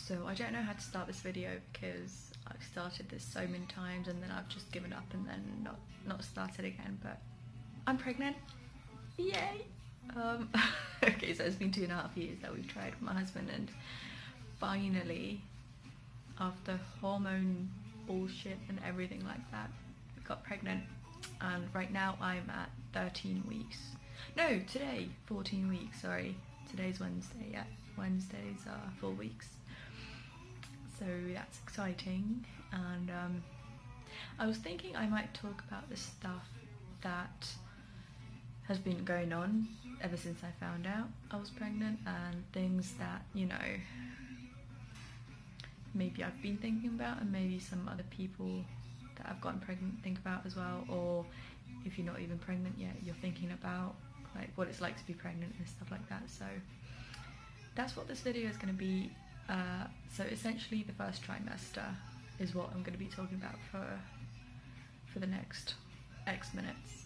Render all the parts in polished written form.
So I don't know how to start this video because I've started this so many times and then I've just given up and then not started again, but I'm pregnant. Yay! Okay, so it's been 2.5 years that we've tried with my husband, and finally, after hormone bullshit and everything like that, we got pregnant. And right now I'm at 13 weeks. No, today 14 weeks, sorry. Today's Wednesday, yeah. Wednesdays are 4 weeks. So that's exciting. And I was thinking I might talk about the stuff that has been going on ever since I found out I was pregnant, and things that, you know, maybe I've been thinking about and maybe some other people that have gotten pregnant think about as well, or if you're not even pregnant yet, you're thinking about like what it's like to be pregnant and stuff like that. So that's what this video is going to be. So essentially the first trimester is what I'm going to be talking about for the next X minutes.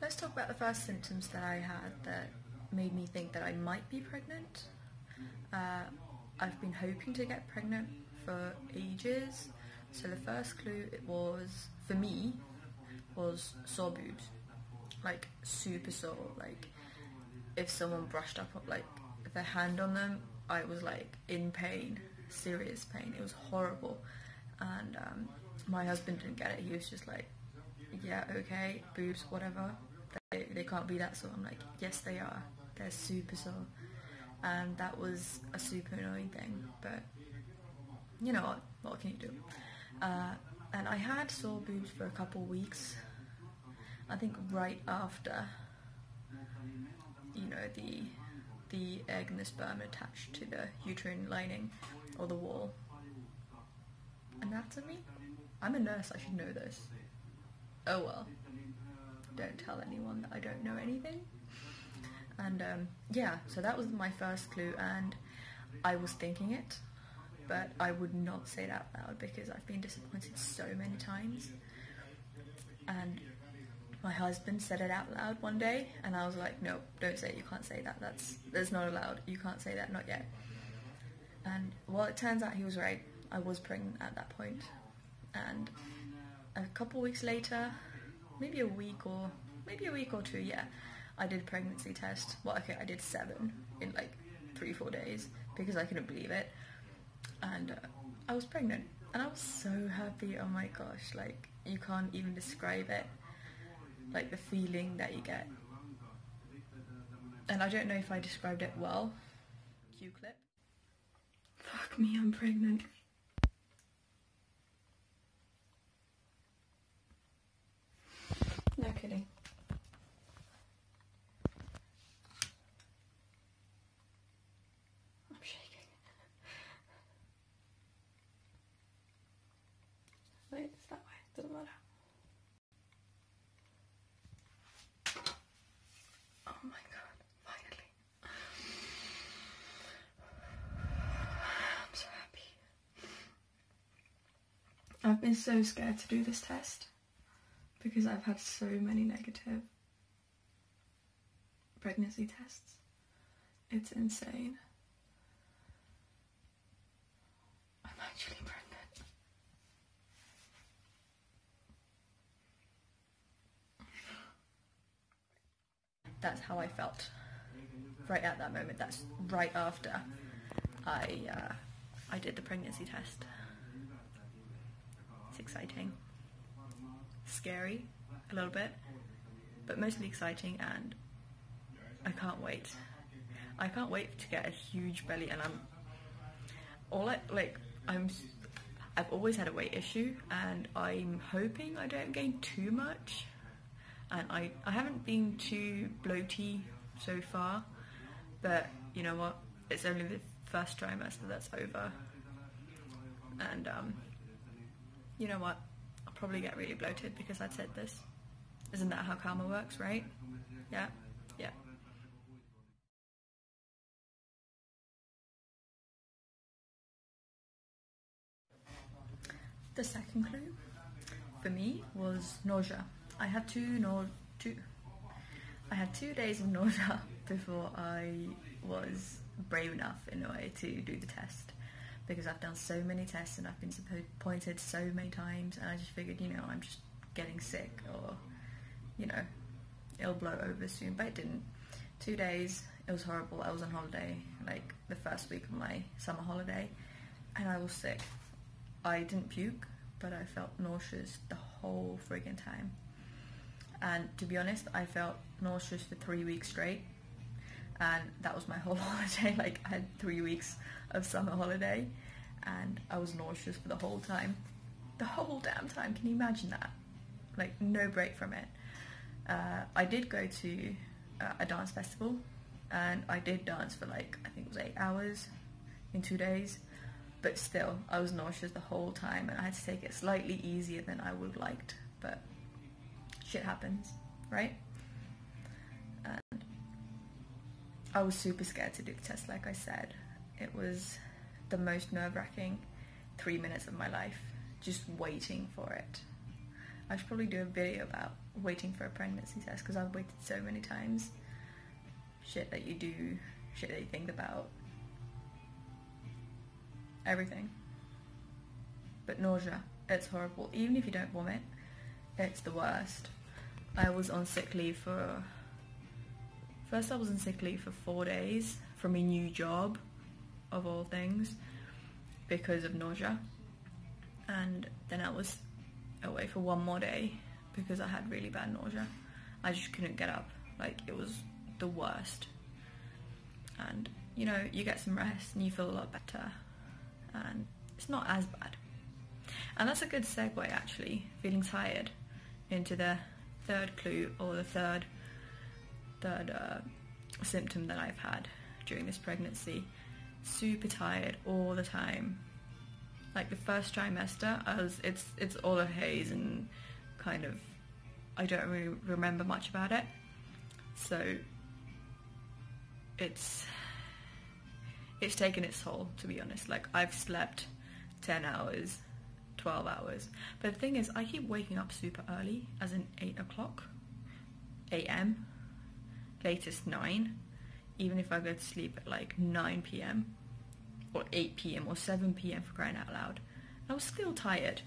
Let's talk about the first symptoms that I had that made me think that I might be pregnant. I've been hoping to get pregnant for ages, so the first clue it was, for me, was sore boobs. Like super sore, like if someone brushed up like their hand on them, I was like in pain, serious pain. It was horrible. And my husband didn't get it. He was just like, yeah, okay, boobs, whatever. They can't be that sore. I'm like, yes they are. They're super sore. And that was a super annoying thing, but you know what can you do? And I had sore boobs for a couple weeks. I think right after, you know, the egg and the sperm attached to the uterine lining or the wall. Anatomy? I'm a nurse, I should know this. Oh well. Don't tell anyone that I don't know anything. And yeah, so that was my first clue, and I was thinking it, but I would not say it out loud because I've been disappointed so many times. And my husband said it out loud one day, and I was like, no, don't say it, you can't say that, that's not allowed, you can't say that, not yet. And well, it turns out he was right. I was pregnant at that point. And a couple weeks later, maybe a week or two, yeah, I did a pregnancy test. Well, okay, I did 7 in like 3-4 days because I couldn't believe it. And I was pregnant, and I was so happy. Oh my gosh, like you can't even describe it, like the feeling that you get. And I don't know if I described it well. Cue clip. Fuck me, I'm pregnant. No kidding. I'm shaking. Wait, it's that way. Doesn't matter. Oh my god, finally. I'm so happy. I've been so scared to do this test because I've had so many negative pregnancy tests. It's insane. I'm actually pregnant. That's how I felt right at that moment. That's right after I did the pregnancy test. It's exciting. Scary a little bit, but mostly exciting, and I can't wait. I can't wait to get a huge belly, and I've always had a weight issue, and I'm hoping I don't gain too much, and I haven't been too bloaty so far, but you know what, it's only the first trimester that's over, and you know what, I'll probably get really bloated because I'd said this. Isn't that how karma works, right? Yeah, yeah. The second clue for me was nausea. I had two I had 2 days of nausea before I was brave enough in a way to do the test, because I've done so many tests and I've been disappointed so many times, and I just figured, you know, I'm just getting sick, or, you know, it'll blow over soon, but it didn't. 2 days, it was horrible. I was on holiday, like the first week of my summer holiday, and I was sick. I didn't puke, but I felt nauseous the whole friggin' time. And to be honest, I felt nauseous for 3 weeks straight, and that was my whole holiday. Like, I had 3 weeks of summer holiday, and I was nauseous for the whole time. The whole damn time, can you imagine that? Like, no break from it. I did go to a dance festival, and I did dance for like, I think it was 8 hours in 2 days, but still, I was nauseous the whole time, and I had to take it slightly easier than I would have liked, but shit happens, right? And I was super scared to do the test, like I said. It was the most nerve-wracking 3 minutes of my life, just waiting for it. I should probably do a video about waiting for a pregnancy test, because I've waited so many times. Shit that you do, shit that you think about. Everything. But nausea, it's horrible. Even if you don't vomit, it's the worst. I was on sick leave for... First I was on sick leave for 4 days from a new job, of all things, because of nausea. And then I was away for 1 more day because I had really bad nausea. I just couldn't get up. Like, it was the worst. And, you know, you get some rest and you feel a lot better. And it's not as bad. And that's a good segue, actually, feeling tired, into the third clue, or the third symptom that I've had during this pregnancy. Super tired all the time. Like, the first trimester, it's all a haze, and kind of, I don't really remember much about it. So it's taken its toll, to be honest. Like, I've slept 10 hours, 12 hours. But the thing is, I keep waking up super early, as in 8 o'clock a.m, latest 9, even if I go to sleep at like 9 p.m. or 8 p.m. or 7 p.m, for crying out loud. I was still tired.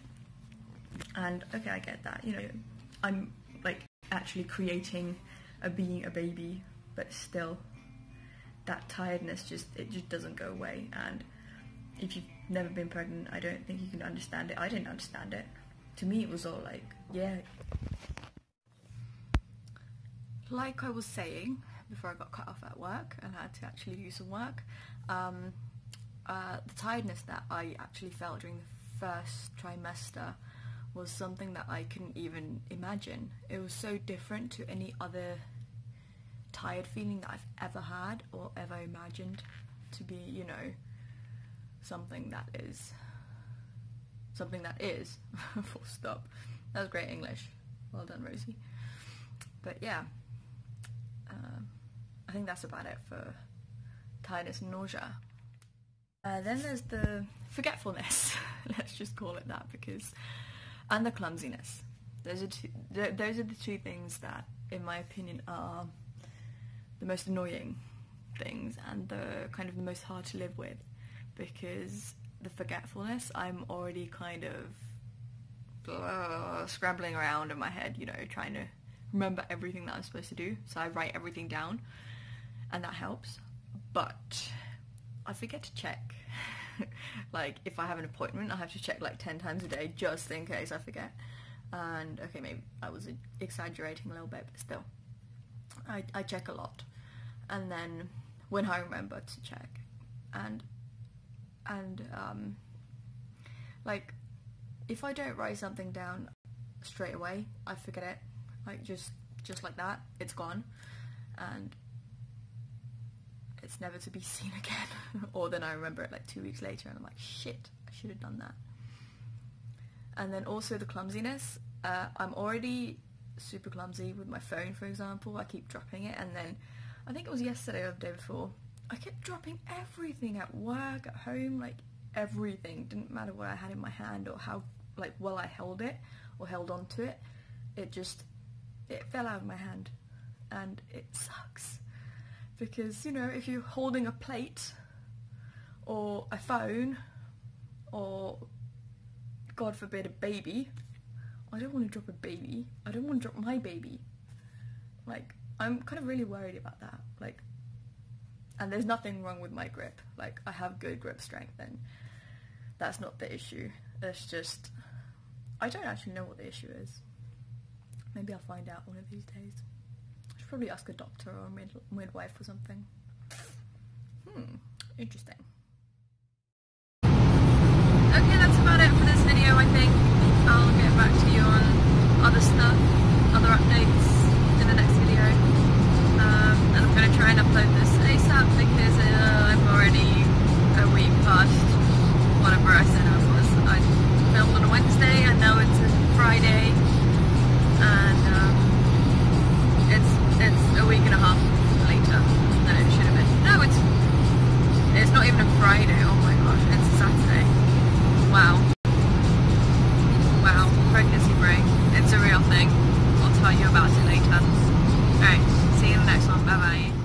And okay, I get that, you know, I'm like actually creating being a baby, but still that tiredness just doesn't go away. And if you've never been pregnant, I don't think you can understand it. I didn't understand it. To me, it was all like, yeah. Like I was saying before I got cut off at work and had to actually do some work, the tiredness that I actually felt during the first trimester was something that I couldn't even imagine. It was so different to any other tired feeling that I've ever had or ever imagined to be, you know, something that is full stop. That was great English. Well done, Rosie. But yeah, I think that's about it for tiredness and nausea. Then there's the forgetfulness, let's just call it that, and the clumsiness. Those are the two things that, in my opinion, are the most annoying things and the kind of the most hard to live with, because the forgetfulness, I'm already kind of scrambling around in my head, you know, trying to remember everything that I'm supposed to do, so I write everything down, and that helps, but I forget to check. Like, if I have an appointment, I have to check like 10 times a day just in case I forget. And okay, maybe I was exaggerating a little bit, but still, I check a lot. And then when I remember to check, and like, if I don't write something down straight away, I forget it. Like, just like that, it's gone, and it's never to be seen again. Or then I remember it like 2 weeks later and I'm like, shit, I should have done that. And then also the clumsiness. I'm already super clumsy with my phone, for example. I keep dropping it, and then I think it was yesterday or the day before, I kept dropping everything at work, at home, like everything. Didn't matter what I had in my hand or how like well I held it or held on to it. It fell out of my hand. and it sucks. Because, you know, if you're holding a plate or a phone or, God forbid, a baby, I don't want to drop a baby. I don't want to drop my baby. Like, I'm kind of really worried about that. Like, and there's nothing wrong with my grip. Like, I have good grip strength, and that's not the issue. It's just, I don't actually know what the issue is. Maybe I'll find out one of these days. I should probably ask a doctor or a midwife or something. Interesting. Okay, that's about it for this video, I think. I'll get back to you on other stuff, other updates in the next video. And I'm going to try and upload this ASAP because I'm already a week past whatever I said I was. I filmed on a Wednesday and now it's a Friday, and it's a week and a half later than it should have been. No, it's not even a Friday, oh my gosh, it's a Saturday. Wow, pregnancy brain, it's a real thing. I'll tell you about it later. Alright, see you in the next one, bye bye.